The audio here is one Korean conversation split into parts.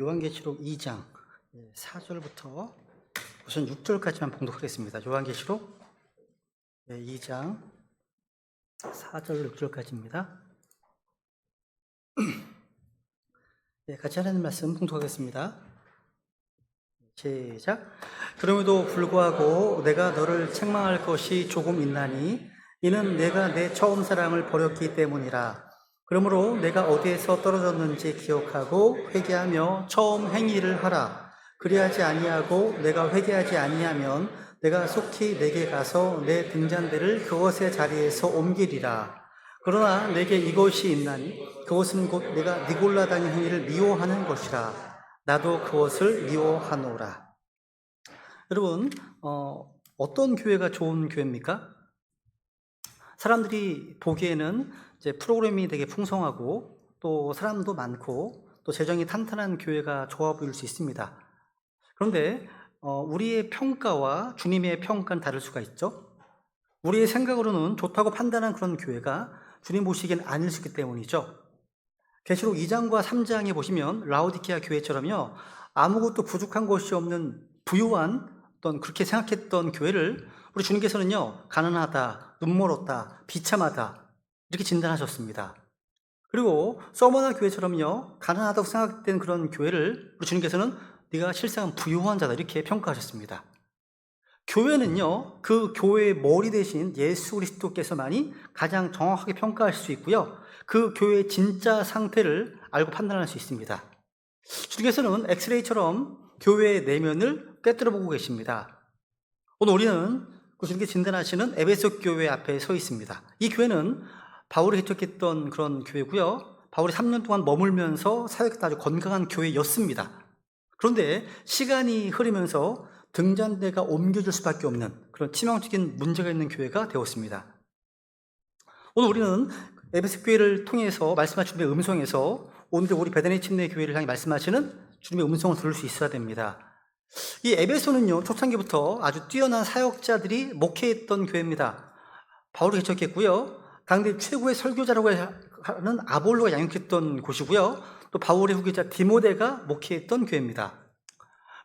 요한계시록 2장 4절부터 우선 6절까지만 봉독하겠습니다. 요한계시록 2장 4절 6절까지입니다. 같이 하나님 말씀 봉독하겠습니다. 시작. 그럼에도 불구하고 내가 너를 책망할 것이 조금 있나니 이는 내가 내 처음 사랑을 버렸기 때문이라. 그러므로 내가 어디에서 떨어졌는지 기억하고 회개하며 처음 행위를 하라. 그리하지 아니하고 내가 회개하지 아니하면 내가 속히 내게 가서 내 등잔대를 그것의 자리에서 옮기리라. 그러나 내게 이것이 있나니 그것은 곧 내가 니골라당의 행위를 미워하는 것이라. 나도 그것을 미워하노라. 여러분, 어떤 교회가 좋은 교회입니까? 사람들이 보기에는 이제 프로그램이 되게 풍성하고 또 사람도 많고 또 재정이 탄탄한 교회가 좋아 보일 수 있습니다. 그런데 우리의 평가와 주님의 평가는 다를 수가 있죠. 우리의 생각으로는 좋다고 판단한 그런 교회가 주님 보시기엔 아닐 수 있기 때문이죠. 계시록 2장과 3장에 보시면 라오디케아 교회처럼요, 아무것도 부족한 것이 없는 부유한 어떤 그렇게 생각했던 교회를 우리 주님께서는요, 가난하다, 눈멀었다, 비참하다 이렇게 진단하셨습니다. 그리고 서머나 교회처럼요, 가난하다고 생각된 그런 교회를 우리 주님께서는 네가 실상은 부유한 자다 이렇게 평가하셨습니다. 교회는요, 그 교회의 머리 대신 예수 그리스도께서만이 가장 정확하게 평가하실 수 있고요, 그 교회의 진짜 상태를 알고 판단할 수 있습니다. 주님께서는 엑스레이처럼 교회의 내면을 꿰뚫어 보고 계십니다. 오늘 우리는 그 주님께 진단하시는 에베소 교회 앞에 서 있습니다. 이 교회는 바울이 개척했던 그런 교회고요, 바울이 3년 동안 머물면서 사역했던 아주 건강한 교회였습니다. 그런데 시간이 흐르면서 등잔대가 옮겨질 수밖에 없는 그런 치명적인 문제가 있는 교회가 되었습니다. 오늘 우리는 에베소 교회를 통해서 말씀하신 주님의 음성에서 오늘 우리 베데네 침례 교회를 향해 말씀하시는 주님의 음성을 들을 수 있어야 됩니다. 이 에베소는요, 초창기부터 아주 뛰어난 사역자들이 목회했던 교회입니다. 바울이 개척했고요, 당대 최고의 설교자라고 하는 아볼로가 양육했던 곳이고요, 또 바울의 후계자 디모데가 목회했던 교회입니다.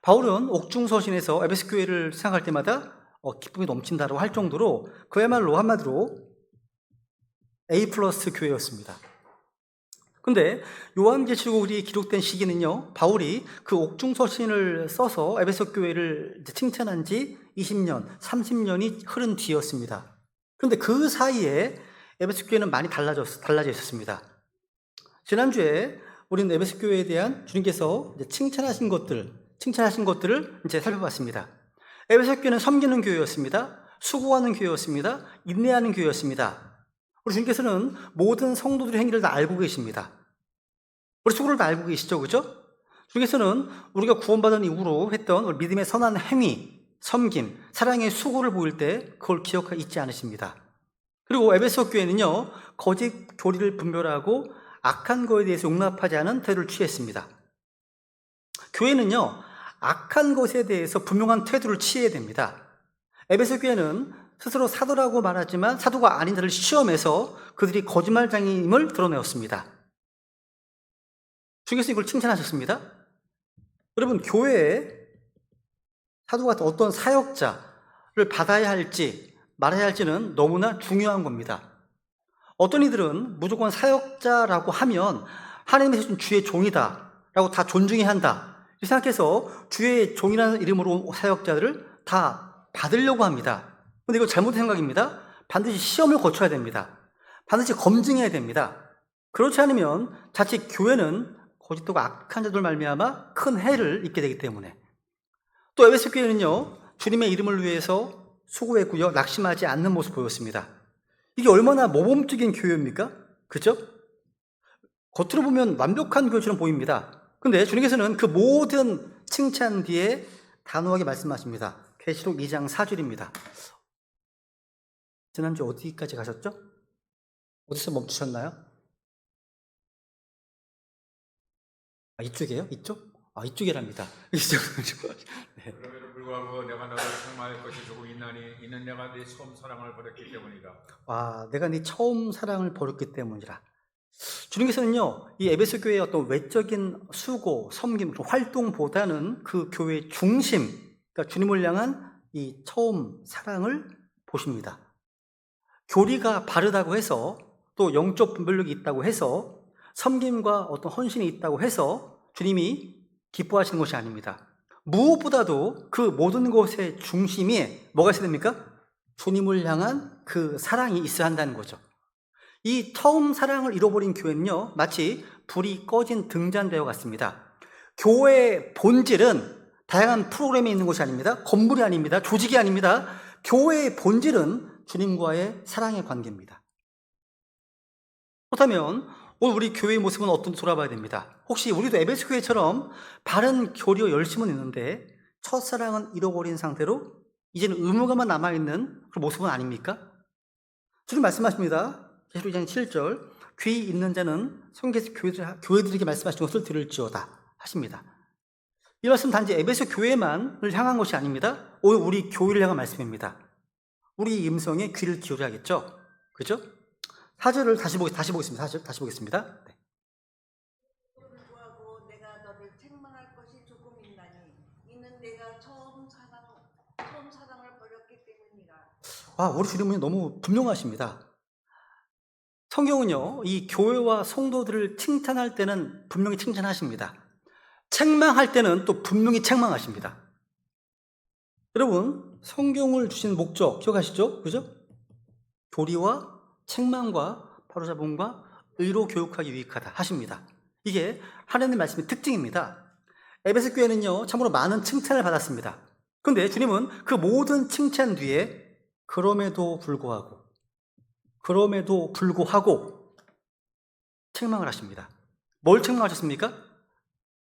바울은 옥중서신에서 에베소 교회를 생각할 때마다 기쁨이 넘친다고 할 정도로 그야말로 한마디로 A+ 교회였습니다. 근데 요한계시록이 기록된 시기는요, 바울이 그 옥중서신을 써서 에베소 교회를 칭찬한 지 20년, 30년이 흐른 뒤였습니다. 그런데 그 사이에 에베소 교회는 많이 달라져 있었습니다. 지난주에 우리는 에베소 교회에 대한 주님께서 칭찬하신 것들을 이제 살펴봤습니다. 에베소 교회는 섬기는 교회였습니다. 수고하는 교회였습니다. 인내하는 교회였습니다. 우리 주님께서는 모든 성도들의 행위를 다 알고 계십니다. 우리 수고를 다 알고 계시죠, 그죠? 주님께서는 우리가 구원받은 이후로 했던 우리 믿음의 선한 행위, 섬김, 사랑의 수고를 보일 때 그걸 기억하고 잊지 않으십니다. 그리고 에베소 교회는요, 거짓 교리를 분별하고 악한 거에 대해서 용납하지 않은 태도를 취했습니다. 교회는요, 악한 것에 대해서 분명한 태도를 취해야 됩니다. 에베소 교회는 스스로 사도라고 말하지만 사도가 아닌 자를 시험해서 그들이 거짓말장애임을 드러내었습니다. 주님께서 이걸 칭찬하셨습니다. 여러분, 교회에 사도 같은 어떤 사역자를 받아야 할지 말아야 할지는 너무나 중요한 겁니다. 어떤 이들은 무조건 사역자라고 하면 하나님의 준 주의 종이다 라고 다 존중해야 한다 이렇게 생각해서 주의 종이라는 이름으로 온 사역자들을 다 받으려고 합니다. 그런데 이거 잘못된 생각입니다. 반드시 시험을 거쳐야 됩니다. 반드시 검증해야 됩니다. 그렇지 않으면 자칫 교회는 거짓되고 악한 자들 말미암아 큰 해를 입게 되기 때문에. 또 에베소 교회는요, 주님의 이름을 위해서 수고했고요, 낙심하지 않는 모습을 보였습니다. 이게 얼마나 모범적인 교회입니까? 그죠? 겉으로 보면 완벽한 교회처럼 보입니다. 근데 주님께서는 그 모든 칭찬 뒤에 단호하게 말씀하십니다. 계시록 2장 4절입니다. 지난주 어디까지 가셨죠? 어디서 멈추셨나요? 이쪽이에요? 이쪽? 이쪽이랍니다. 이쪽. 네. 그럼에도 불구하고 내가 너를 책망할 것이 조금 있나니 이는 내가 네 처음 사랑을 버렸기 때문이다. 내가 네 처음 사랑을 버렸기 때문이라. 주님께서는요, 이 에베소 교회의 어떤 외적인 수고, 섬김, 활동보다는 그 교회의 중심, 그러니까 주님을 향한 이 처음 사랑을 보십니다. 교리가 바르다고 해서, 또 영적 분별력이 있다고 해서, 섬김과 어떤 헌신이 있다고 해서 주님이 기뻐하시는 것이 아닙니다. 무엇보다도 그 모든 것의 중심이 뭐가 있어야 됩니까? 주님을 향한 그 사랑이 있어야 한다는 거죠. 이 처음 사랑을 잃어버린 교회는요, 마치 불이 꺼진 등잔대와 같습니다. 교회의 본질은 다양한 프로그램이 있는 것이 아닙니다. 건물이 아닙니다. 조직이 아닙니다. 교회의 본질은 주님과의 사랑의 관계입니다. 그렇다면 오늘 우리 교회의 모습은 어떤지 돌아봐야 됩니다. 혹시 우리도 에베소 교회처럼 바른 교리와 열심은 있는데 첫사랑은 잃어버린 상태로 이제는 의무감만 남아있는 그런 모습은 아닙니까? 주님 말씀하십니다. 계시록 2장 7절, 귀 있는 자는 성경에서 교회들에게 말씀하시는 것을 들을지어다 하십니다. 이 말씀 단지 에베소 교회만을 향한 것이 아닙니다. 오늘 우리 교회를 향한 말씀입니다. 우리 음성에 귀를 기울여야겠죠? 그죠? 4절을 다시 보겠습니다. 4절 다시 보겠습니다. 네. 불구하고 내가 너를 책망할 것이 조금 있나니 이는 내가 처음 사랑을 버렸기 때문이라. 우리 주님은 너무 분명하십니다. 성경은요, 이 교회와 성도들을 칭찬할 때는 분명히 칭찬하십니다. 책망할 때는 또 분명히 책망하십니다. 여러분, 성경을 주신 목적 기억하시죠? 그죠? 교리와 책망과 바로잡음과 의로 교육하기 유익하다 하십니다. 이게 하나님의 말씀의 특징입니다. 에베소 교회는요, 참으로 많은 칭찬을 받았습니다. 그런데 주님은 그 모든 칭찬 뒤에 그럼에도 불구하고 책망을 하십니다. 뭘 책망하셨습니까?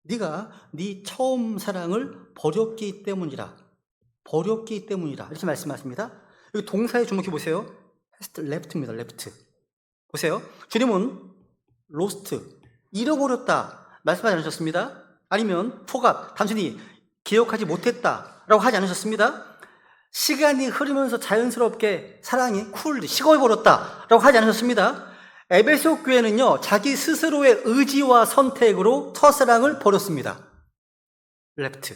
네가 네 처음 사랑을 버렸기 때문이라 이렇게 말씀하십니다. 여기 동사에 주목해 보세요. left입니다. left. 보세요. 주님은 lost, 잃어버렸다 말씀하지 않으셨습니다. 아니면 forgot, 단순히 기억하지 못했다라고 하지 않으셨습니다. 시간이 흐르면서 자연스럽게 사랑이 식어버렸다라고 하지 않으셨습니다. 에베소 교회는요, 자기 스스로의 의지와 선택으로 첫사랑을 버렸습니다. left.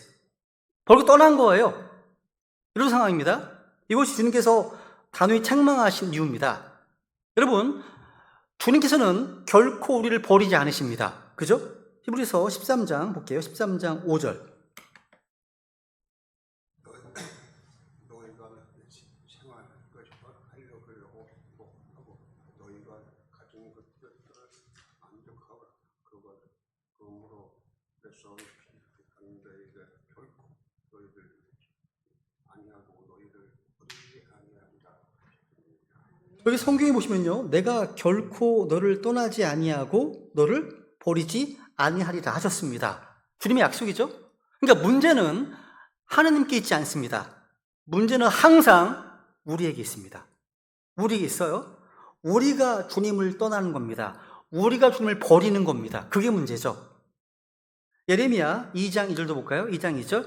버리고 떠난 거예요. 이런 상황입니다. 이것이 주님께서 단호히 책망하신 이유입니다. 여러분, 주님께서는 결코 우리를 버리지 않으십니다. 그죠? 히브리서 13장 볼게요. 13장 5절. 너희가 생활할 것과 하려고 하고 너희가 가진 것들을 만족하고 그러므로 그래서 하는 너희가 결코 너희들 아니하고 너희를 버리지 아니하리라. 여기 성경에 보시면요, 내가 결코 너를 떠나지 아니하고 너를 버리지 아니하리라 하셨습니다. 주님의 약속이죠. 그러니까 문제는 하나님께 있지 않습니다. 문제는 항상 우리에게 있습니다. 우리에게 있어요. 우리가 주님을 떠나는 겁니다. 우리가 주님을 버리는 겁니다. 그게 문제죠. 예레미야 2장 2절도 볼까요? 2장 2절.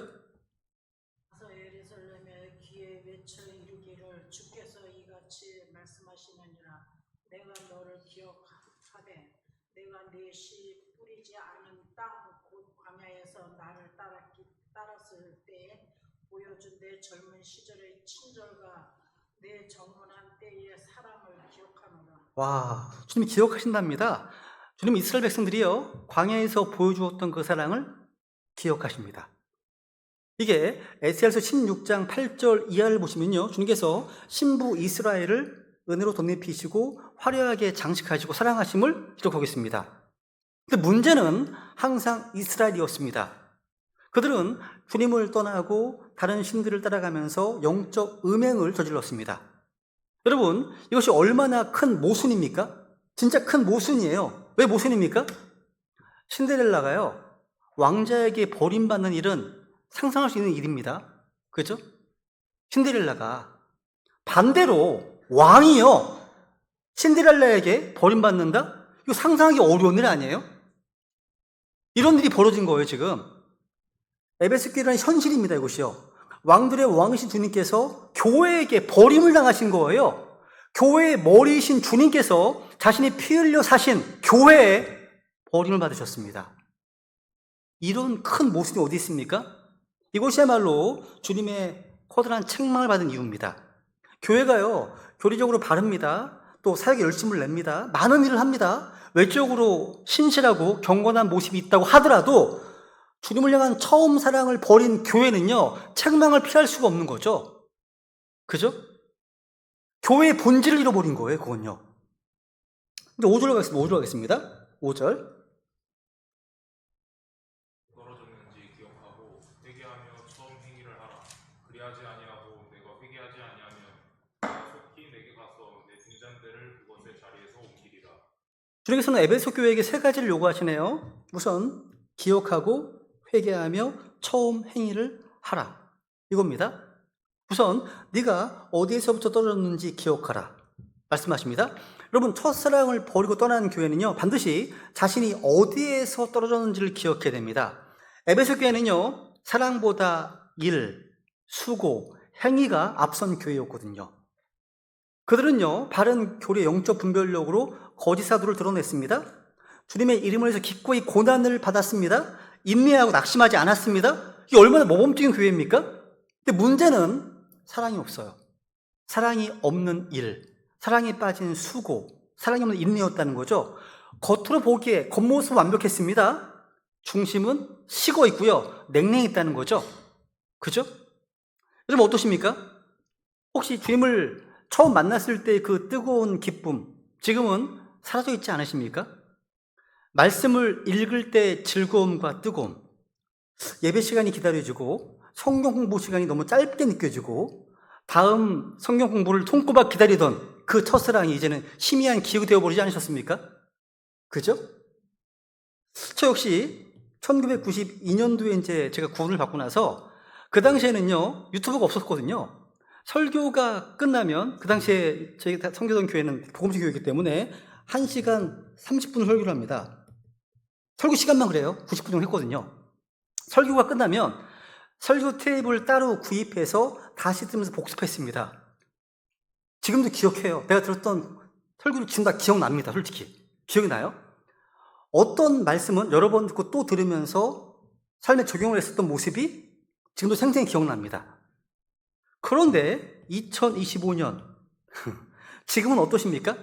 가서 예루살렘의 귀에 외쳐 이르기를 주께서 이같이 말씀하시느니라. 내가 너를 기억하되 내가 네 씨 뿌리지 않은 땅 곧 광야에서 나를 따랐을 때에 보여준 내 젊은 시절의 친절과 내 정원한 때의 사랑을 기억하노라. 주님이 기억하신답니다. 주님 이스라엘 백성들이요, 광야에서 보여주었던 그 사랑을 기억하십니다. 이게 에스겔서 16장 8절 이하를 보시면요, 주님께서 신부 이스라엘을 은혜로 덧입히시고 화려하게 장식하시고 사랑하심을 기록하고 있습니다. 근데 문제는 항상 이스라엘이었습니다. 그들은 주님을 떠나고 다른 신들을 따라가면서 영적 음행을 저질렀습니다. 여러분, 이것이 얼마나 큰 모순입니까? 진짜 큰 모순이에요. 왜 모순입니까? 신데렐라가요, 왕자에게 버림받는 일은 상상할 수 있는 일입니다. 그렇죠? 신데렐라가 반대로 왕이요, 신데렐라에게 버림받는다? 이거 상상하기 어려운 일 아니에요? 이런 일이 벌어진 거예요, 지금. 에베소 교회라는 현실입니다, 이것이요. 왕들의 왕이신 주님께서 교회에게 버림을 당하신 거예요. 교회의 머리이신 주님께서 자신이 피 흘려 사신 교회에 버림을 받으셨습니다. 이런 큰 모습이 어디 있습니까? 이것이야말로 주님의 커다란 책망을 받은 이유입니다. 교회가요, 교리적으로 바릅니다. 또 사역에 열심을 냅니다. 많은 일을 합니다. 외적으로 신실하고 경건한 모습이 있다고 하더라도 주님을 향한 처음 사랑을 버린 교회는요, 책망을 피할 수가 없는 거죠. 그죠? 교회의 본질을 잃어버린 거예요, 그건요. 이제 5절로 가겠습니다. 5절. 떨어졌는지 기억하고 회개하며 처음 행위를 하라. 그리하지 아니하고 내가 회개하지 아니하면 내가 속히 내게 가서 내 등잔대를 그것의 자리에서 옮기리라. 주님께서는 에베소 교회에게 세 가지를 요구하시네요. 우선 기억하고 회개하며 처음 행위를 하라. 이겁니다. 우선 네가 어디에서부터 떨어졌는지 기억하라 말씀하십니다. 여러분, 첫사랑을 버리고 떠나는 교회는요, 반드시 자신이 어디에서 떨어졌는지를 기억해야 됩니다. 에베소 교회는요, 사랑보다 일, 수고, 행위가 앞선 교회였거든요. 그들은요, 바른 교리의 영적 분별력으로 거짓 사도를 드러냈습니다. 주님의 이름을 해서 기꺼이 고난을 받았습니다. 인내하고 낙심하지 않았습니다. 이게 얼마나 모범적인 교회입니까? 근데 문제는 사랑이 없어요. 사랑이 없는 일, 사랑에 빠진 수고, 사랑이 없는 인내였다는 거죠. 겉으로 보기에 겉모습은 완벽했습니다. 중심은 식어 있고요, 냉랭했다는 거죠. 그죠? 여러분 어떠십니까? 혹시 주님을 처음 만났을 때 그 뜨거운 기쁨, 지금은 사라져 있지 않으십니까? 말씀을 읽을 때 즐거움과 뜨거움, 예배 시간이 기다려지고 성경 공부 시간이 너무 짧게 느껴지고 다음 성경 공부를 손꼽아 기다리던 그 첫사랑이 이제는 희미한 기억이 되어버리지 않으셨습니까? 그죠? 저 역시 1992년도에 이제 제가 구원을 받고 나서 그 당시에는요, 유튜브가 없었거든요. 설교가 끝나면, 그 당시에 저희가 섬기던 교회는 복음식 교회이기 때문에 1시간 30분 설교를 합니다. 설교 시간만 그래요. 90분 정도 했거든요. 설교가 끝나면 설교 테이블 따로 구입해서 다시 들으면서 복습했습니다. 지금도 기억해요. 내가 들었던 설교를 지금 다 기억납니다. 솔직히. 기억이 나요? 어떤 말씀은 여러 번 듣고 또 들으면서 삶에 적용을 했었던 모습이 지금도 생생히 기억납니다. 그런데 2025년 지금은 어떠십니까?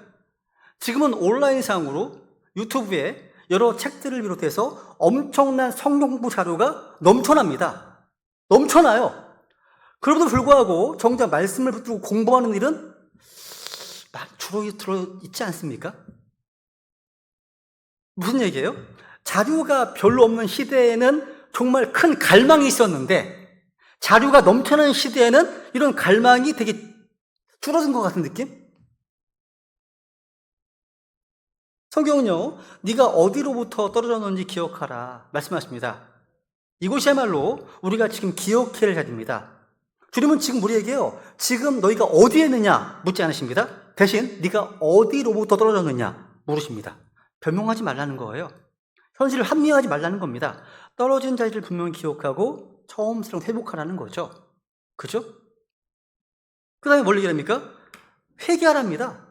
지금은 온라인상으로 유튜브에 여러 책들을 비롯해서 엄청난 성경 공부 자료가 넘쳐납니다. 넘쳐나요. 그럼에도 불구하고 정작 말씀을 붙들고 공부하는 일은 많이 줄어들어 있지 않습니까? 무슨 얘기예요? 자료가 별로 없는 시대에는 정말 큰 갈망이 있었는데 자료가 넘쳐나는 시대에는 이런 갈망이 되게 줄어든 것 같은 느낌? 성경은요, 네가 어디로부터 떨어졌는지 기억하라 말씀하십니다. 이것이야말로 우리가 지금 기억해야 할 자리입니다. 주님은 지금 우리에게요, 지금 너희가 어디에 있느냐 묻지 않으십니다. 대신 네가 어디로부터 떨어졌느냐 물으십니다. 변명하지 말라는 거예요. 현실을 합리화하지 말라는 겁니다. 떨어진 자리를 분명히 기억하고 처음처럼 회복하라는 거죠. 그죠? 그 다음에 뭘 얘기합니까? 회개하랍니다.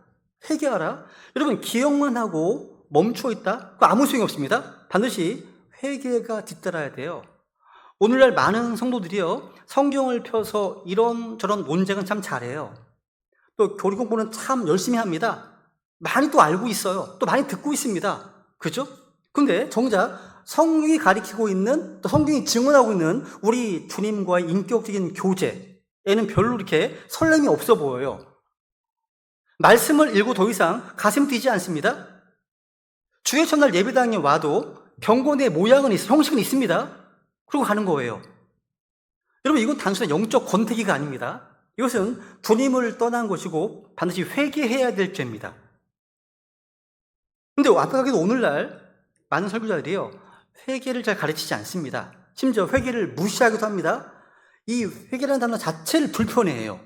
회개하라. 여러분, 기억만 하고 멈춰 있다? 그거 아무 소용이 없습니다. 반드시 회개가 뒤따라야 돼요. 오늘날 많은 성도들이요, 성경을 펴서 이런저런 논쟁은 참 잘해요. 또 교리 공부는 참 열심히 합니다. 많이 또 알고 있어요. 또 많이 듣고 있습니다. 그죠? 근데 정작 성경이 가리키고 있는, 또 성경이 증언하고 있는 우리 주님과의 인격적인 교제에는 별로 이렇게 설렘이 없어 보여요. 말씀을 읽고 더 이상 가슴 뛰지 않습니다. 주의 첫날 예배당에 와도 경건의 모양은 형식은 있습니다. 그러고 가는 거예요. 여러분, 이건 단순한 영적 권태기가 아닙니다. 이것은 주님을 떠난 것이고 반드시 회개해야 될 죄입니다. 근데 안타깝게도 오늘날 많은 설교자들이요, 회개를 잘 가르치지 않습니다. 심지어 회개를 무시하기도 합니다. 이 회개라는 단어 자체를 불편해해요.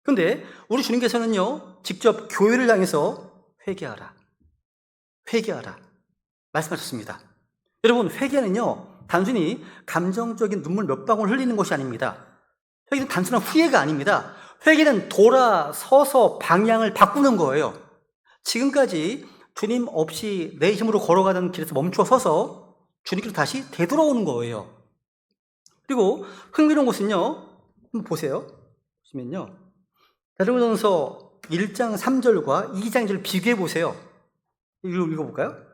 근데 우리 주님께서는요, 직접 교회를 향해서 회개하라, 회개하라 말씀하셨습니다. 여러분, 회개는요, 단순히 감정적인 눈물 몇 방울 흘리는 것이 아닙니다. 회개는 단순한 후회가 아닙니다. 회개는 돌아서서 방향을 바꾸는 거예요. 지금까지 주님 없이 내 힘으로 걸어가던 길에서 멈춰 서서 주님께로 다시 되돌아오는 거예요. 그리고 흥미로운 것은요, 한번 보세요. 보시면요, 베드로전서 1장 3절과 2장 1절 비교해 보세요. 읽어볼까요?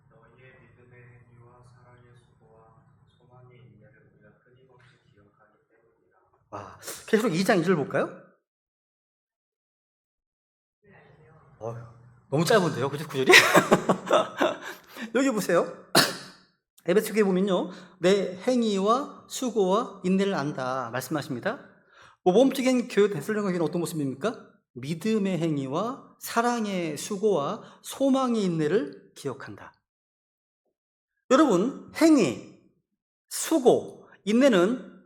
너희의 믿음의 행위와 사랑의 수고와 소망의 인내를 우리가 끊임없이 기억하기 때문이라. 와, 계속 2장 2절 볼까요? 너무 짧은데요, 그죠? 구절이? 여기 보세요. 에베소 교회 보면요, 내 행위와 수고와 인내를 안다 말씀하십니다. 모범적인 교회 데살로니가는 어떤 모습입니까? 믿음의 행위와 사랑의 수고와 소망의 인내를 기억한다. 여러분, 행위, 수고, 인내는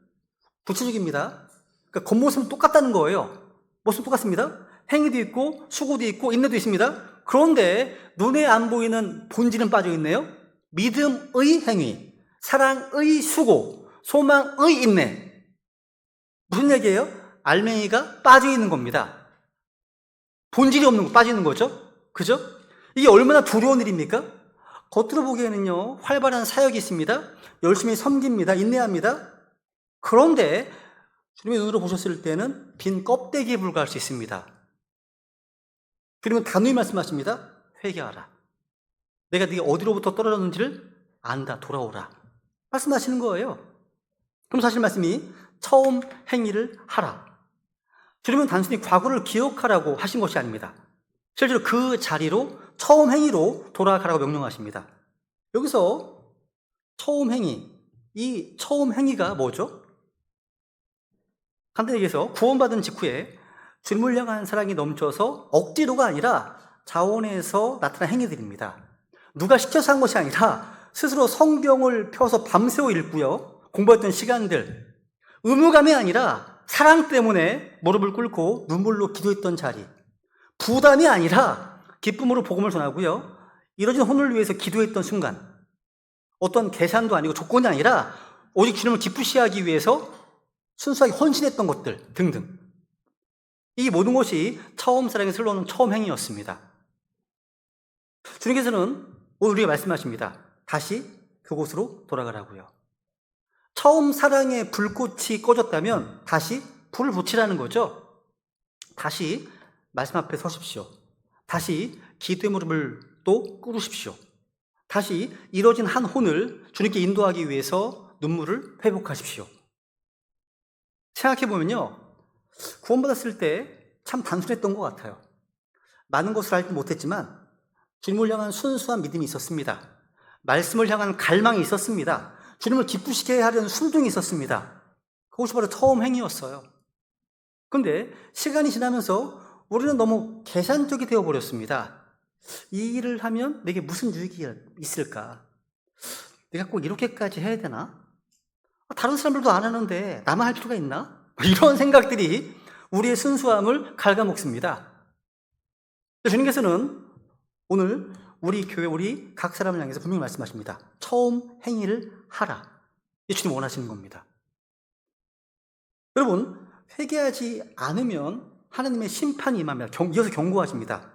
구체적입니다. 그러니까 겉모습은 똑같다는 거예요. 모습은 똑같습니다. 행위도 있고 수고도 있고 인내도 있습니다. 그런데 눈에 안 보이는 본질은 빠져 있네요. 믿음의 행위, 사랑의 수고, 소망의 인내. 무슨 얘기예요? 알맹이가 빠져 있는 겁니다. 본질이 없는 거 빠지는 거죠. 그죠? 이게 얼마나 두려운 일입니까? 겉으로 보기에는요, 활발한 사역이 있습니다. 열심히 섬깁니다. 인내합니다. 그런데 주님의 눈으로 보셨을 때는 빈 껍데기에 불과할 수 있습니다. 주님은 단호히 말씀하십니다. 회개하라. 내가 네가 어디로부터 떨어졌는지를 안다. 돌아오라. 말씀하시는 거예요. 그럼 사실 말씀이 처음 행위를 하라. 주님은 단순히 과거를 기억하라고 하신 것이 아닙니다. 실제로 그 자리로 처음 행위로 돌아가라고 명령하십니다. 여기서 처음 행위, 이 처음 행위가 뭐죠? 간단히 얘기해서 구원받은 직후에 주님을 향한 사랑이 넘쳐서 억지로가 아니라 자원에서 나타난 행위들입니다. 누가 시켜서 한 것이 아니라 스스로 성경을 펴서 밤새워 읽고요, 공부했던 시간들, 의무감이 아니라 사랑 때문에 무릎을 꿇고 눈물로 기도했던 자리, 부담이 아니라 기쁨으로 복음을 전하고요, 이뤄진 혼을 위해서 기도했던 순간, 어떤 계산도 아니고 조건이 아니라 오직 주님을 기쁘시게 하기 위해서 순수하게 헌신했던 것들 등등, 이 모든 것이 처음 사랑에 슬러오는 처음 행위였습니다. 주님께서는 오늘 우리가 말씀하십니다. 다시 그곳으로 돌아가라고요. 처음 사랑의 불꽃이 꺼졌다면 다시 불을 붙이라는 거죠. 다시 말씀 앞에 서십시오. 다시 기도의 무릎을 또 꿇으십시오. 다시 이뤄진 한 혼을 주님께 인도하기 위해서 눈물을 회복하십시오. 생각해보면요, 구원받았을 때 참 단순했던 것 같아요. 많은 것을 알지 못했지만 주님을 향한 순수한 믿음이 있었습니다. 말씀을 향한 갈망이 있었습니다. 주님을 기쁘시게 하려는 순종이 있었습니다. 그것이 바로 처음 행위였어요. 그런데 시간이 지나면서 우리는 너무 계산적이 되어버렸습니다. 이 일을 하면 내게 무슨 유익이 있을까? 내가 꼭 이렇게까지 해야 되나? 다른 사람들도 안 하는데 나만 할 필요가 있나? 이런 생각들이 우리의 순수함을 갉아먹습니다. 주님께서는 오늘 우리 교회, 우리 각 사람을 향해서 분명히 말씀하십니다. 처음 행위를 하라. 이게 주님 원하시는 겁니다. 여러분, 회개하지 않으면 하나님의 심판이 임합니다. 이어서 경고하십니다.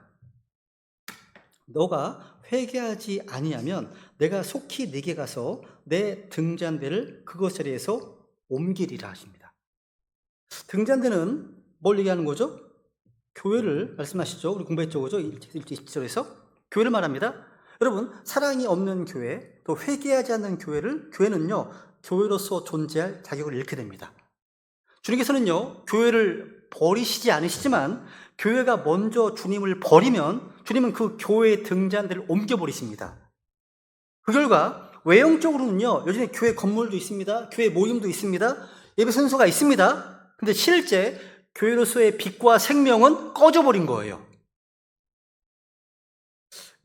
너가 회개하지 아니하면 내가 속히 네게 가서 내 등잔대를 그것 자리에서 옮기리라 하십니다. 등잔대는 뭘 얘기하는 거죠? 교회를 말씀하시죠. 우리 공부했죠, 그죠? 1절에서 교회를 말합니다. 여러분, 사랑이 없는 교회, 또 회개하지 않는 교회는요, 교회로서 존재할 자격을 잃게 됩니다. 주님께서는요, 교회를 버리시지 않으시지만 교회가 먼저 주님을 버리면 주님은 그 교회의 등잔대를 옮겨버리십니다. 그 결과 외형적으로는요, 요즘에 교회 건물도 있습니다. 교회 모임도 있습니다. 예배 순서가 있습니다. 근데 실제 교회로서의 빛과 생명은 꺼져버린 거예요.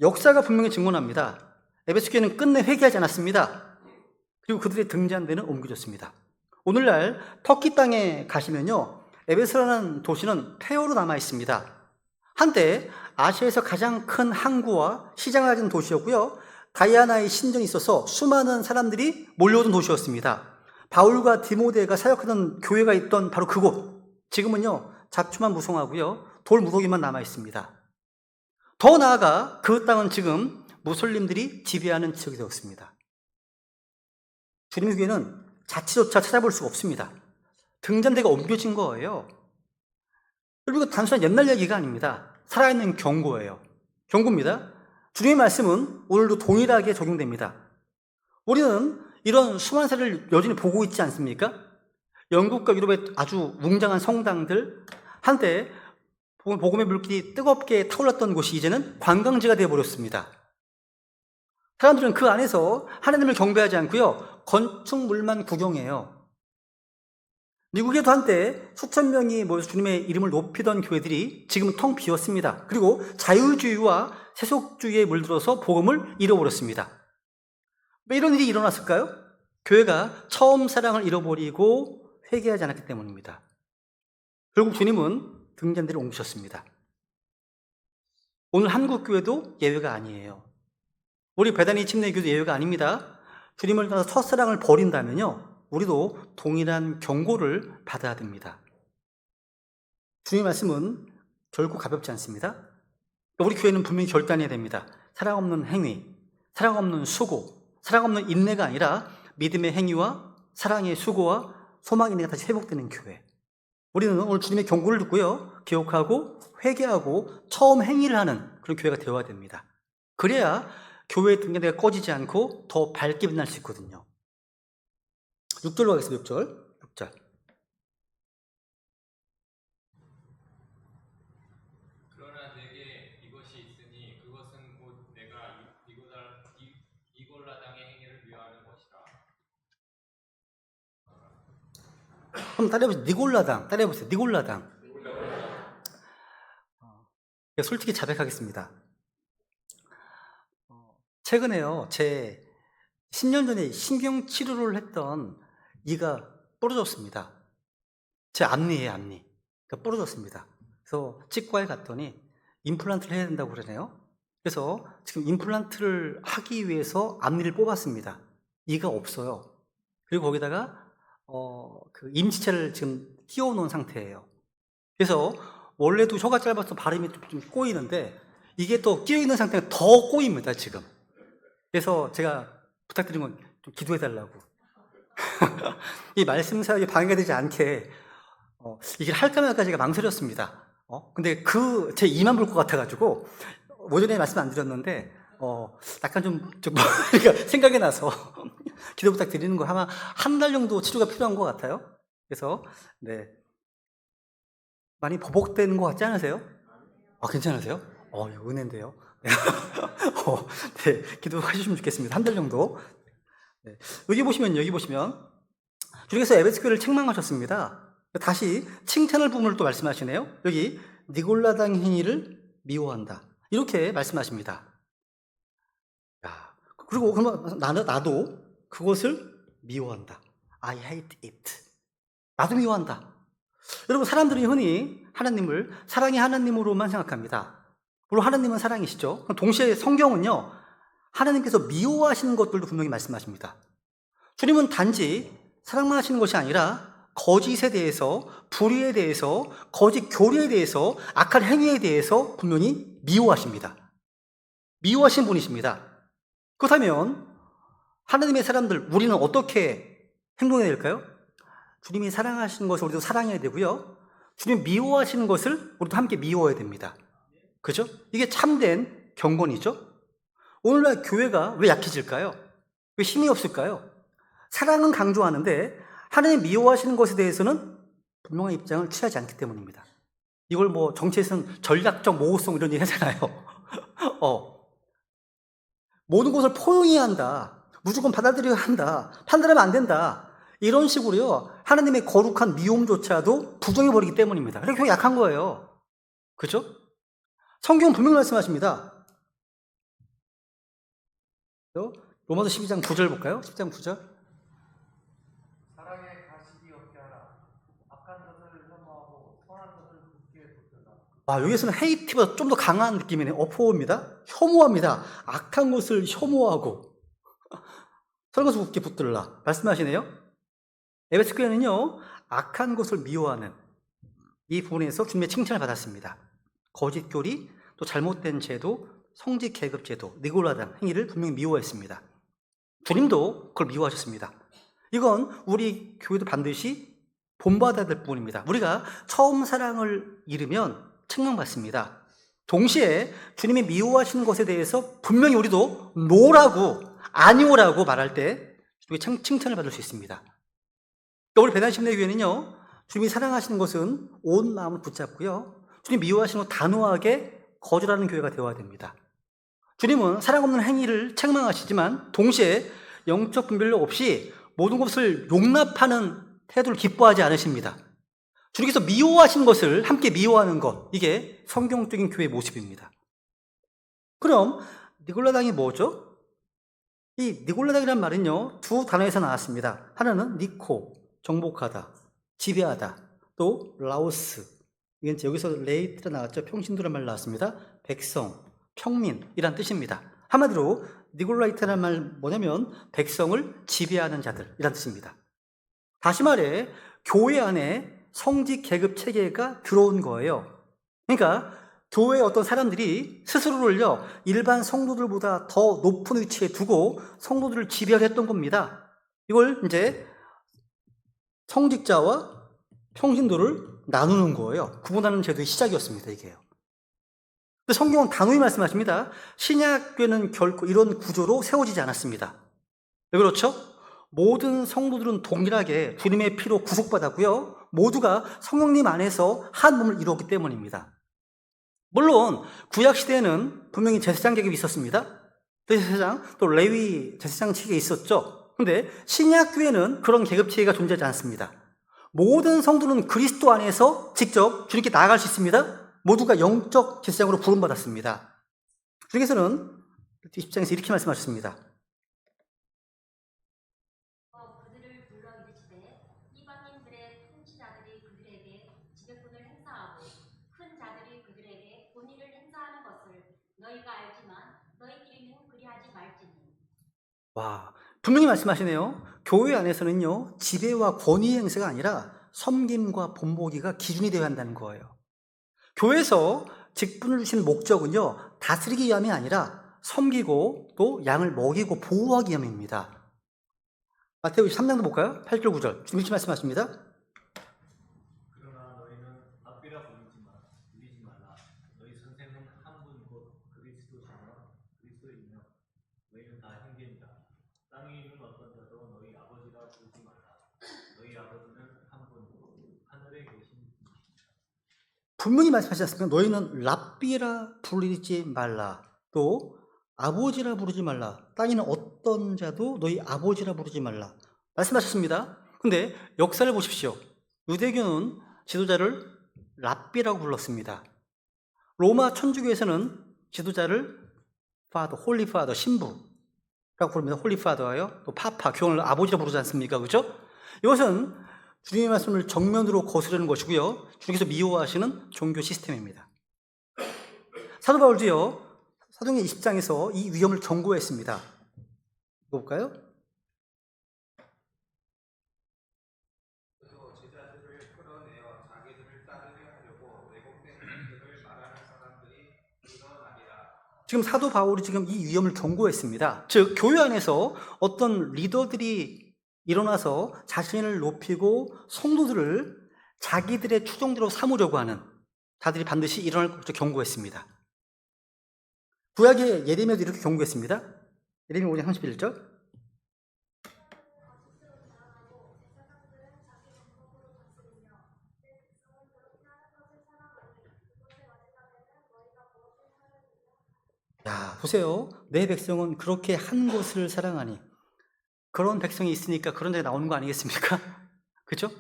역사가 분명히 증언합니다. 에베소 교회는 끝내 회개하지 않았습니다. 그리고 그들의 등잔대는 옮겨졌습니다. 오늘날 터키 땅에 가시면요, 에베소라는 도시는 폐허로 남아 있습니다. 한때 아시아에서 가장 큰 항구와 시장을 가진 도시였고요, 다이아나의 신전이 있어서 수많은 사람들이 몰려오던 도시였습니다. 바울과 디모데가 사역하던 교회가 있던 바로 그곳, 지금은요 잡초만 무성하고요 돌 무더기만 남아 있습니다. 더 나아가 그 땅은 지금 무슬림들이 지배하는 지역이 되었습니다. 주님의 교회는 자치조차 찾아볼 수가 없습니다. 등잔대가 옮겨진 거예요. 그리고 단순한 옛날 얘기가 아닙니다. 살아있는 경고예요. 경고입니다. 주님의 말씀은 오늘도 동일하게 적용됩니다. 우리는 이런 수많은 사례를 여전히 보고 있지 않습니까? 영국과 유럽의 아주 웅장한 성당들, 한때 복음의 물길이 뜨겁게 타올랐던 곳이 이제는 관광지가 되어버렸습니다. 사람들은 그 안에서 하나님을 경배하지 않고요 건축물만 구경해요. 미국에도 한때 수천 명이 모여서 주님의 이름을 높이던 교회들이 지금은 텅 비었습니다. 그리고 자유주의와 세속주의에 물들어서 복음을 잃어버렸습니다. 왜 이런 일이 일어났을까요? 교회가 처음 사랑을 잃어버리고 회개하지 않았기 때문입니다. 결국 주님은 등잔대를 옮기셨습니다. 오늘 한국 교회도 예외가 아니에요. 우리 배단위 침례교도 예외가 아닙니다. 주님을 따라 첫사랑을 버린다면요 우리도 동일한 경고를 받아야 됩니다. 주님의 말씀은 결코 가볍지 않습니다. 우리 교회는 분명히 결단해야 됩니다. 사랑 없는 행위, 사랑 없는 수고, 사랑 없는 인내가 아니라 믿음의 행위와 사랑의 수고와 소망의 인내가 다시 회복되는 교회. 우리는 오늘 주님의 경고를 듣고요 기억하고 회개하고 처음 행위를 하는 그런 교회가 되어야 됩니다. 그래야 교회의 등잔대가 꺼지지 않고 더 밝게 빛날 수 있거든요. 6절로 가겠습니다. 6절. 그러나 내게 이것이 있으니 그것은 곧 내가 이골라당의 행위를 미워하는 것이라. 한번 따라해보세요. 니골라당. 따라해보세요. 니골라당. 솔직히 자백하겠습니다. 최근에요, 제 10년 전에 신경치료를 했던 이가 부러졌습니다. 제 앞니예요, 앞니. 그러니까 부러졌습니다. 그래서 치과에 갔더니 임플란트를 해야 된다고 그러네요. 그래서 지금 임플란트를 하기 위해서 앞니를 뽑았습니다. 이가 없어요. 그리고 거기다가 그 임시체를 지금 끼워놓은 상태예요. 그래서 원래도 혀가 짧아서 발음이 좀 꼬이는데 이게 또 끼어있는 상태가 더 꼬입니다, 지금. 그래서 제가 부탁드린 건 좀 기도해달라고. 이 말씀 사역에 방해가 되지 않게 이걸 할까 말까 제가 망설였습니다. 근데 제 이만 볼 것 같아가지고 오전에 말씀 안 드렸는데 약간 좀 그러니까 생각이 나서 기도 부탁드리는 거 아마 한 달 정도 치료가 필요한 것 같아요. 그래서 네 많이 보복되는 것 같지 않으세요? 괜찮으세요? 이거 은혜인데요. 네, 기도해 주시면 좋겠습니다. 한 달 정도. 네. 여기 보시면 주님께서 에베소 교회를 책망하셨습니다. 다시 칭찬할 부분을 또 말씀하시네요. 여기 니골라당 행위를 미워한다. 이렇게 말씀하십니다. 그리고 그러면 나도 그것을 미워한다. I hate it. 나도 미워한다. 여러분, 사람들이 흔히 하나님을 사랑의 하나님으로만 생각합니다. 물론 하나님은 사랑이시죠. 동시에 성경은요, 하나님께서 미워하시는 것들도 분명히 말씀하십니다. 주님은 단지 사랑만 하시는 것이 아니라 거짓에 대해서, 불의에 대해서, 거짓 교리에 대해서, 악한 행위에 대해서 분명히 미워하십니다. 미워하신 분이십니다. 그렇다면 하나님의 사람들, 우리는 어떻게 행동해야 될까요? 주님이 사랑하시는 것을 우리도 사랑해야 되고요, 주님 미워하시는 것을 우리도 함께 미워해야 됩니다. 그죠? 이게 참된 경건이죠. 오늘날 교회가 왜 약해질까요? 왜 힘이 없을까요? 사랑은 강조하는데 하나님 미워하시는 것에 대해서는 분명한 입장을 취하지 않기 때문입니다. 이걸 정치에서는 전략적 모호성 이런 얘기 하잖아요. 모든 것을 포용해야 한다. 무조건 받아들여야 한다. 판단하면 안 된다. 이런 식으로요, 하나님의 거룩한 미움조차도 부정해버리기 때문입니다. 그래서 교회 약한 거예요. 그죠? 성경은 분명히 말씀하십니다. 로마서 12장 9절 볼까요? 10장 9절. 사랑에 가식이 없게 하라. 악한 것을 혐오하고 선한 것을 굳게 붙들라. 여기서는 헤이트보다 좀 더 강한 느낌이네요. 어포입니다. 혐오합니다. 악한 것을 혐오하고 선한 것을 굳게 붙들라. 말씀하시네요. 에베소 교회는요, 악한 것을 미워하는 이 부분에서 주님의 칭찬을 받았습니다. 거짓 교리, 또 잘못된 제도, 성직 계급 제도, 니골라당 행위를 분명히 미워했습니다. 주님도 그걸 미워하셨습니다. 이건 우리 교회도 반드시 본받아야 될 부분입니다. 우리가 처음 사랑을 잃으면 책망받습니다. 동시에 주님이 미워하시는 것에 대해서 분명히 우리도 노라고, 아니오라고 말할 때 주님의 칭찬을 받을 수 있습니다. 그러니까 우리 배단심내교회는요, 주님이 사랑하시는 것은 온 마음을 붙잡고요, 주님 미워하시는 것 단호하게 거절하는 교회가 되어야 됩니다. 주님은 사랑 없는 행위를 책망하시지만 동시에 영적 분별력 없이 모든 것을 용납하는 태도를 기뻐하지 않으십니다. 주님께서 미워하신 것을 함께 미워하는 것, 이게 성경적인 교회의 모습입니다. 그럼 니골라당이 뭐죠? 이 니골라당이라는 말은요, 두 단어에서 나왔습니다. 하나는 니코, 정복하다, 지배하다, 또 라오스, 이건 여기서 레이트가 나왔죠. 평신도란 말 나왔습니다. 백성, 평민이란 뜻입니다. 한마디로 니골라이트라는 말 뭐냐면 백성을 지배하는 자들이란 뜻입니다. 다시 말해 교회 안에 성직 계급 체계가 들어온 거예요. 그러니까 교회의 어떤 사람들이 스스로를요, 일반 성도들보다 더 높은 위치에 두고 성도들을 지배하려 했던 겁니다. 이걸 이제 성직자와 평신도를 나누는 거예요. 구분하는 제도의 시작이었습니다, 이게요. 근데 성경은 단호히 말씀하십니다. 신약교회는 결코 이런 구조로 세워지지 않았습니다. 왜 그렇죠? 모든 성도들은 동일하게 주님의 피로 구속받았고요, 모두가 성령님 안에서 한 몸을 이루었기 때문입니다. 물론 구약시대에는 분명히 제사장 계급이 있었습니다. 제사장, 또 레위 제사장 체계가 있었죠. 근데 신약교회는 그런 계급 체계가 존재하지 않습니다. 모든 성도는 그리스도 안에서 직접 주님께 나아갈 수 있습니다. 모두가 영적 제사장으로 부름받았습니다. 주님께서는 10장에서 이렇게 말씀하셨습니다. 그들을 불러 이르시되 이방인들의 통치자들이 그들에게 지배권을 행사하고 큰 자들이 그들에게 권위를 행사하는 것을 너희가 알지만 너희끼리는 그리하지 말지니. 와, 분명히 말씀하시네요. 교회 안에서는요, 지배와 권위 행사가 아니라 섬김과 본보기가 기준이 되어야 한다는 거예요. 교회에서 직분을 주신 목적은요, 다스리기 위함이 아니라 섬기고 또 양을 먹이고 보호하기 위함입니다. 마태복음 3장도 볼까요? 8절 9절 주님 이렇게 말씀하십니다. 그러나 너희는 앞이라 불리지 말라. 너희 선생은 한 분 곧 그리스도이며 너희는 다 형제니라. 땅에 있는 어떤 자도 너희 아버지라 부르지 말라. 너희 아버지는 한 분 하늘에 계신 분이시니라. 분명히 말씀하시지 않습니까? 너희는 랍비라 부르지 말라. 또 아버지라 부르지 말라. 땅에 있는 어떤 자도 너희 아버지라 부르지 말라. 말씀하셨습니다. 근데 역사를 보십시오. 유대교는 지도자를 랍비라고 불렀습니다. 로마 천주교에서는 지도자를 파더, 홀리 파더, 신부라고 부릅니다. 홀리 파더예요. 또 파파, 교황을 아버지라 부르지 않습니까? 그죠? 이것은 주님의 말씀을 정면으로 거스르는 것이고요, 주님께서 미워하시는 종교 시스템입니다. 사도 바울도요, 사도행전 20장에서 이 위험을 경고했습니다. 볼까요? 또 제자들을 끌어내어 자기들을 따르려 하려고 왜곡된 것들을 말하는 사람들이 일어나리라. 지금 사도 바울이 지금 이 위험을 경고했습니다. 즉 교회 안에서 어떤 리더들이 일어나서 자신을 높이고 성도들을 자기들의 추종대로 삼으려고 하는 자들이 반드시 일어날 것을 경고했습니다. 구약의 예레미야도 이렇게 경고했습니다. 예레미야 5장 31절 야, 보세요. 내 백성은 그렇게 한 것을 사랑하니. 그런 백성이 있으니까 그런 데가 나오는 거 아니겠습니까? 그렇죠?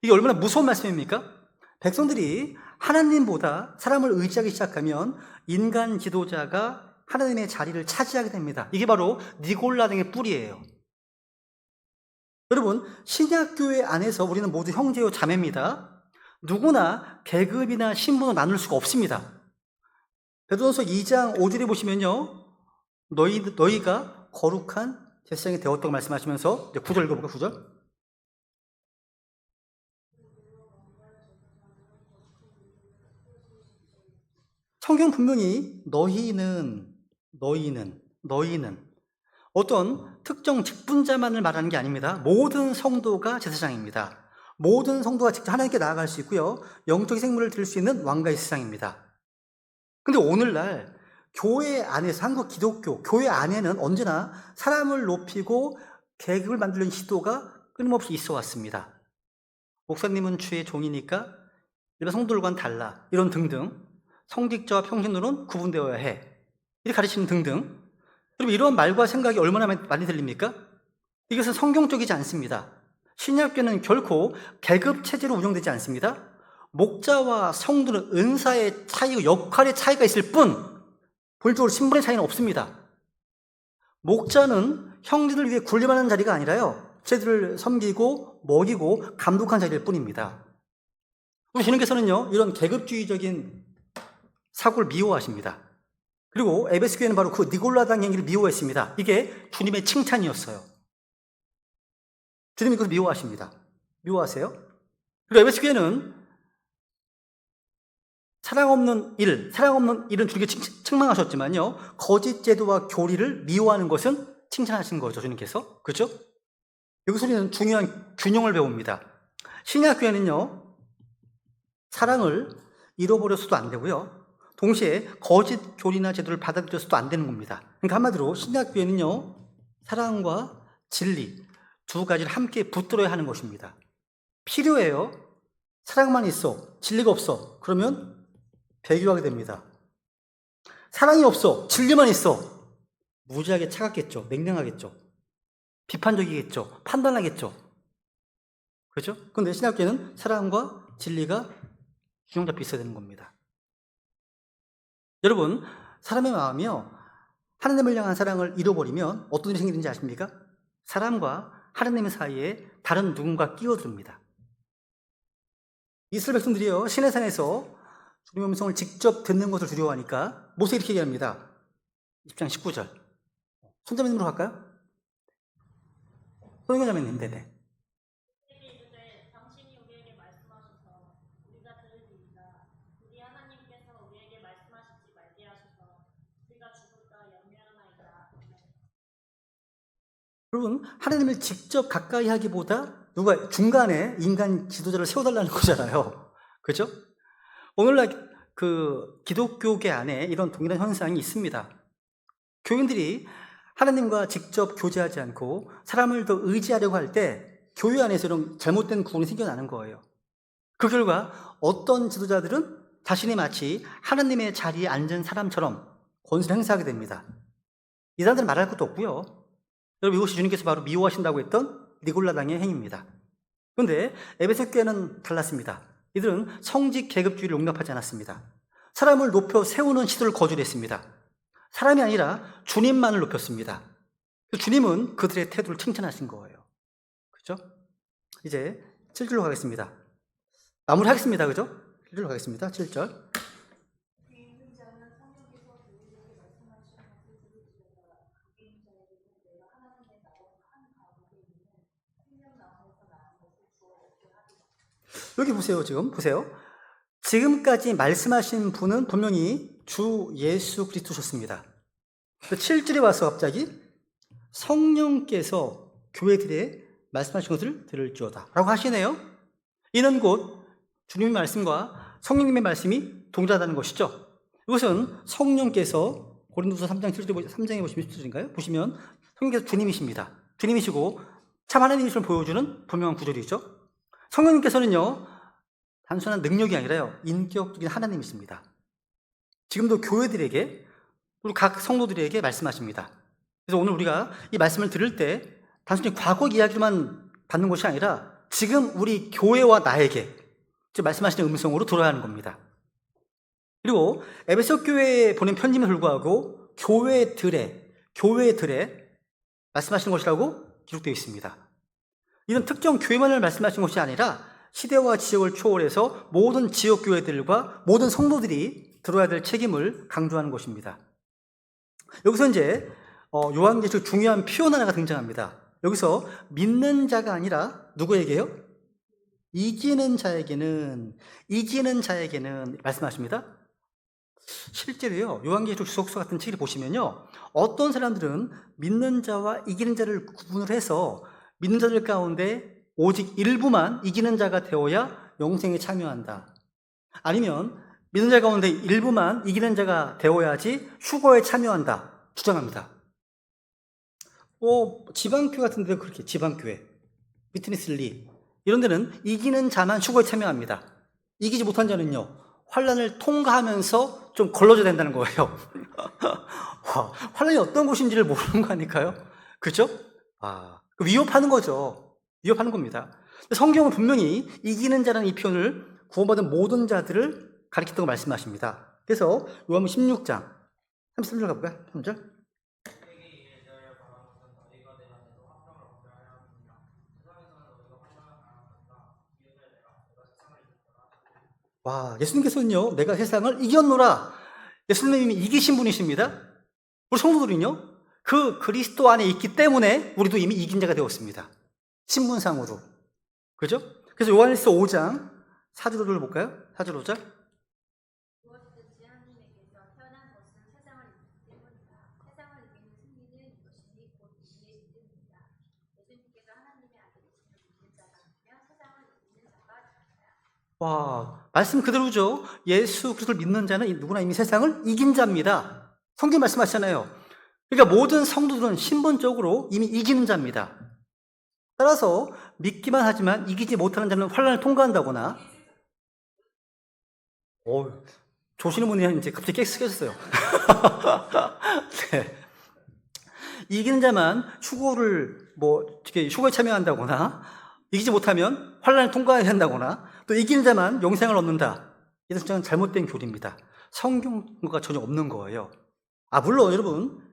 이게 얼마나 무서운 말씀입니까? 백성들이 하나님보다 사람을 의지하기 시작하면 인간 지도자가 하나님의 자리를 차지하게 됩니다. 이게 바로 니골라당의 뿌리예요. 여러분, 신약교회 안에서 우리는 모두 형제요 자매입니다. 누구나 계급이나 신분을 나눌 수가 없습니다. 베드로전서 2장 5절에 보시면요, 너희가 거룩한 제사장이 되었다고 말씀하시면서 9절 읽어볼까요? 9절 성경 분명히 너희는 어떤 특정 직분자만을 말하는 게 아닙니다. 모든 성도가 제사장입니다. 모든 성도가 직접 하나님께 나아갈 수 있고요. 영적인 생물을 드릴 수 있는 왕가의 세상입니다. 근데 오늘날 교회 안에서, 한국 기독교 교회 안에는 언제나 사람을 높이고 계급을 만들려는 시도가 끊임없이 있어 왔습니다. 목사님은 주의 종이니까 일반 성도들과는 달라, 이런 등등, 성직자와 평신도는 구분되어야 해, 이렇게 가르치는 등등. 여러분, 이런 말과 생각이 얼마나 많이 들립니까? 이것은 성경적이지 않습니다. 신약교회는 결코 계급 체제로 운영되지 않습니다. 목자와 성도는 은사의 차이고 역할의 차이가 있을 뿐 본질적으로 신분의 차이는 없습니다. 목자는 형제들 위해 군림하는 자리가 아니라요, 제들을 섬기고 먹이고 감독한 자리일 뿐입니다. 우리 주님께서는요, 이런 계급주의적인 사고를 미워하십니다. 그리고 에베소 교회는 바로 그 니골라당 행위를 미워했습니다. 이게 주님의 칭찬이었어요. 주님이 그것을 미워하십니다. 미워하세요? 그리고 에베소 교회는 사랑 없는 일은 주님께 책망하셨지만요, 거짓 제도와 교리를 미워하는 것은 칭찬하신 거죠, 주님께서. 그렇죠? 여기서 우리는 중요한 균형을 배웁니다. 신약교회는요, 사랑을 잃어버려서도 안 되고요, 동시에 거짓 교리나 제도를 받아들여서도 안 되는 겁니다. 그러니까 한마디로 신약교회는요, 사랑과 진리 두 가지를 함께 붙들어야 하는 것입니다. 필요해요. 사랑만 있어, 진리가 없어, 그러면 배교하게 됩니다. 사랑이 없어, 진리만 있어, 무지하게 차갑겠죠, 냉랭하겠죠, 비판적이겠죠, 판단하겠죠. 그렇죠? 그런데 신학교에는 사랑과 진리가 균형 잡혀 있어야 되는 겁니다. 여러분, 사람의 마음이요, 하나님을 향한 사랑을 잃어버리면 어떤 일이 생기는지 아십니까? 사람과 하나님 사이에 다른 누군가 끼어듭니다. 이스라엘 백성들이요, 시내산에서 주님의 음성을 직접 듣는 것을 두려워하니까 모세 이렇게 얘기합니다. 10장 19절. 손자매님으로 갈까요? 손자매님, 네네. 당신이 우리에게 말씀하셔서 우리가 들으리이다. 우리 하나님께서 우리에게 말씀하시지 말게 하셔서 우리가 죽을까 염려하나이다. 여러분, 하나님을 직접 가까이 하기보다 누가 중간에 인간 지도자를 세워달라는 거잖아요. 그렇죠? 오늘날 그 기독교계 안에 이런 동일한 현상이 있습니다. 교인들이 하나님과 직접 교제하지 않고 사람을 더 의지하려고 할 때 교회 안에서 이런 잘못된 구원이 생겨나는 거예요. 그 결과 어떤 지도자들은 자신이 마치 하나님의 자리에 앉은 사람처럼 권세를 행사하게 됩니다. 이 사람들은 말할 것도 없고요. 여러분, 이것이 주님께서 바로 미워하신다고 했던 니골라당의 행위입니다. 그런데 에베소 교회는 달랐습니다. 이들은 성직 계급주의를 용납하지 않았습니다. 사람을 높여 세우는 시도를 거절했습니다. 사람이 아니라 주님만을 높였습니다. 주님은 그들의 태도를 칭찬하신 거예요. 그렇죠? 이제 7절로 가겠습니다. 마무리하겠습니다. 그죠? 7절로 가겠습니다. 7절. 여기 보세요. 지금 보세요. 지금까지 말씀하신 분은 분명히 주 예수 그리스도셨습니다. 7절에 와서 갑자기 성령께서 교회들에 말씀하신 것을 들을지어다 라고 하시네요. 이는 곧 주님의 말씀과 성령님의 말씀이 동일하다는 것이죠. 이것은 성령께서 고린도서 3장 3장에 보시면 10절인가요? 보시면 성령께서 주님이십니다. 주님이시고 참 하나님이심을 보여주는 분명한 구절이죠. 성령님께서는요, 단순한 능력이 아니라요, 인격적인 하나님이십니다. 지금도 교회들에게, 우리 각 성도들에게 말씀하십니다. 그래서 오늘 우리가 이 말씀을 들을 때 단순히 과거 이야기만 받는 것이 아니라 지금 우리 교회와 나에게 말씀하시는 음성으로 들어야 하는 겁니다. 그리고 에베소 교회에 보낸 편지에 불구하고 교회들에 말씀하시는 것이라고 기록되어 있습니다. 이런 특정 교회만을 말씀하신 것이 아니라 시대와 지역을 초월해서 모든 지역 교회들과 모든 성도들이 들어야 될 책임을 강조하는 것입니다. 여기서 이제 요한계시록 중요한 표현 하나가 등장합니다. 여기서 믿는 자가 아니라 누구에게요? 이기는 자에게는 말씀하십니다. 실제로요, 요한계시록 주석서 같은 책을 보시면요, 어떤 사람들은 믿는 자와 이기는 자를 구분을 해서 믿는 자들 가운데 오직 일부만 이기는 자가 되어야 영생에 참여한다. 아니면 믿는 자 가운데 일부만 이기는 자가 되어야지 휴거에 참여한다. 주장합니다. 지방교회 같은 데도 그렇게, 지방교회, 위트니스리, 이런 데는 이기는 자만 휴거에 참여합니다. 이기지 못한 자는요, 환란을 통과하면서 좀 걸러줘야 된다는 거예요. 환란이 어떤 곳인지를 모르는 거 아닐까요? 그죠? 위협하는 거죠. 위협하는 겁니다. 성경은 분명히 이기는 자라는 이 표현을 구원받은 모든 자들을 가리킨다고 말씀하십니다. 그래서 요한복음 16장 33절 가볼까요? 3절. 예수님께서는요, 내가 세상을 이겼노라. 예수님이 이기신 분이십니다. 우리 성도들은요, 그 그리스도 안에 있기 때문에 우리도 이미 이긴 자가 되었습니다. 신분상으로. 그죠? 그래서 요한일서 5장 4절을 볼까요? 4절 5절. 무엇이든지 하나님에게서 태어난 것은 세상을 이기기 때문이다. 세상을 이기는 승리는 이것이니 곧 이기의 믿음입니다. 예수님께서 하나님의 아들이심을 믿는 자가 되면 세상을 이기는 자가 됩니다. 말씀 그대로죠. 예수 그리스도를 믿는 자는 누구나 이미 세상을 이긴 자입니다. 성경 말씀하시잖아요. 그러니까 모든 성도들은 신분적으로 이미 이기는 자입니다. 따라서 믿기만 하지만 이기지 못하는 자는 환란을 통과한다거나, 조시는 분이 이제 갑자기 깨졌어요. 네. 이기는 자만 휴거에 참여한다거나, 이기지 못하면 환란을 통과해야 한다거나, 또 이기는 자만 영생을 얻는다. 이런 주장은 잘못된 교리입니다. 성경과 전혀 없는 거예요. 물론 여러분,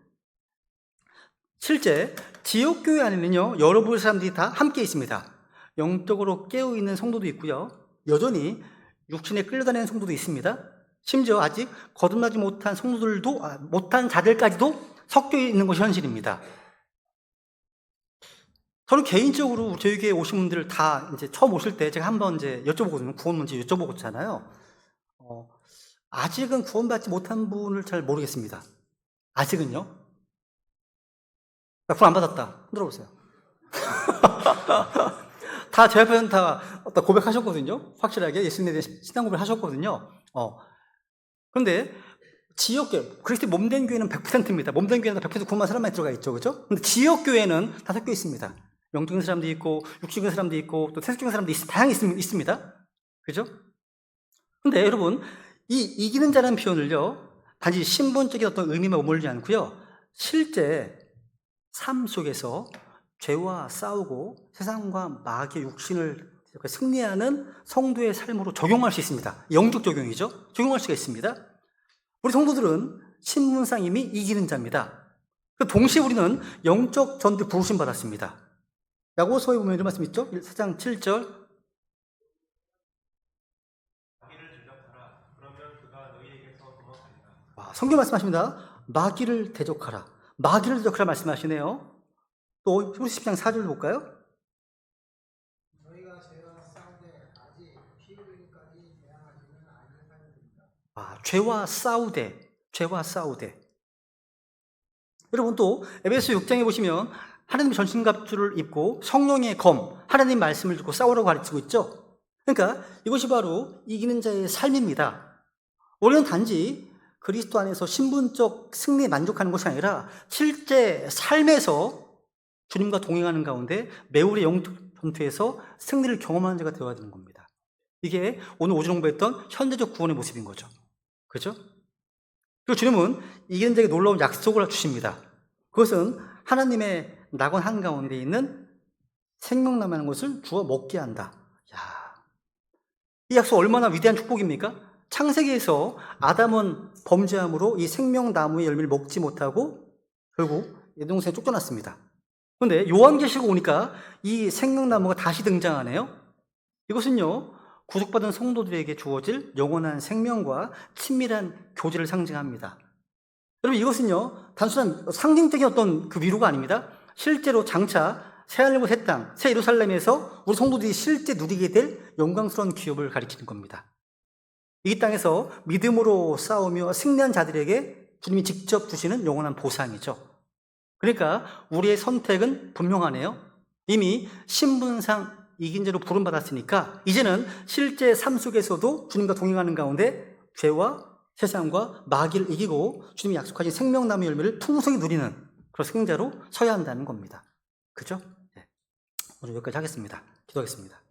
실제 지역교회 안에는요, 여러 부류의 사람들이 다 함께 있습니다. 영적으로 깨어있는 성도도 있고요, 여전히 육신에 끌려다니는 성도도 있습니다. 심지어 아직 거듭나지 못한 성도들도, 못한 자들까지도 섞여 있는 것이 현실입니다. 저는 개인적으로 저희 교회에 오신 분들을 다 이제 처음 오실 때 제가 한번 이제 여쭤보거든요. 구원 문제 여쭤보잖아요. 아직은 구원받지 못한 분을 잘 모르겠습니다. 아직은요? 구원 안 받았다. 흔들어 보세요. 다 제 앞에는 다 고백하셨거든요. 확실하게 예수님에 대한 신앙 고백을 하셨거든요. 그런데 지역교회, 그리스도의 몸된 교회는 100%입니다. 몸된 교회는 100% 구원받은 사람만 들어가 있죠. 그죠? 근데 지역교회는 다 섞여 있습니다. 영적인 사람도 있고, 육적인 사람도 있고, 또 세속적인 사람도 다양히 있습니다. 그죠? 근데 여러분, 이 이기는 자라는 표현을요, 단지 신분적인 어떤 의미만 머물지 않고요, 실제 삶 속에서 죄와 싸우고 세상과 마귀의 육신을 승리하는 성도의 삶으로 적용할 수 있습니다. 영적 적용이죠. 적용할 수가 있습니다. 우리 성도들은 신분상 이미 이기는 자입니다. 동시에 우리는 영적 전투에 부르심 받았습니다. 야고보서에 보면 이런 말씀 있죠? 4장 7절. 마귀를 대적하라. 그러면 그가 너희에게서 도망하리라. 성경 말씀하십니다. 마귀를 대적하라. 마귀를 대적하라 말씀하시네요. 또 히브리서 10장 4절 볼까요? 너희가 죄와 싸우되 아직 피 흘리기까지 대항하지는 아니하느니라. 죄와 싸우되. 여러분 또 에베소 6장에 보시면 하나님 전신갑주를 입고 성령의 검, 하나님 말씀을 듣고 싸우라고 가르치고 있죠. 그러니까 이것이 바로 이기는 자의 삶입니다. 우리는 단지 그리스도 안에서 신분적 승리에 만족하는 것이 아니라 실제 삶에서 주님과 동행하는 가운데 매울의 영적 전투에서 승리를 경험하는 자가 되어야 되는 겁니다. 이게 오늘 오전 공부했던 현재적 구원의 모습인 거죠. 그렇죠? 그리고 주님은 이기는 자에게 놀라운 약속을 주십니다. 그것은 하나님의 낙원 한가운데 있는 생명나무라는 것을 주어 먹게 한다. 이 약속 얼마나 위대한 축복입니까? 창세기에서 아담은 범죄함으로 이 생명나무의 열매를 먹지 못하고 결국 여동생에 쫓겨났습니다. 그런데 요한계시록 오니까 이 생명나무가 다시 등장하네요. 이것은요, 구속받은 성도들에게 주어질 영원한 생명과 친밀한 교제를 상징합니다. 여러분, 이것은요, 단순한 상징적인 어떤 그 위로가 아닙니다. 실제로 장차 새하늘과 새 땅, 새 예루살렘에서 우리 성도들이 실제 누리게 될 영광스러운 기업을 가리키는 겁니다. 이 땅에서 믿음으로 싸우며 승리한 자들에게 주님이 직접 주시는 영원한 보상이죠. 그러니까 우리의 선택은 분명하네요. 이미 신분상 이긴 자로 부름받았으니까 이제는 실제 삶 속에서도 주님과 동행하는 가운데 죄와 세상과 마귀를 이기고 주님이 약속하신 생명나무의 열매를 풍성히 누리는 그런 승자로 서야 한다는 겁니다. 그죠? 네. 오늘 여기까지 하겠습니다. 기도하겠습니다.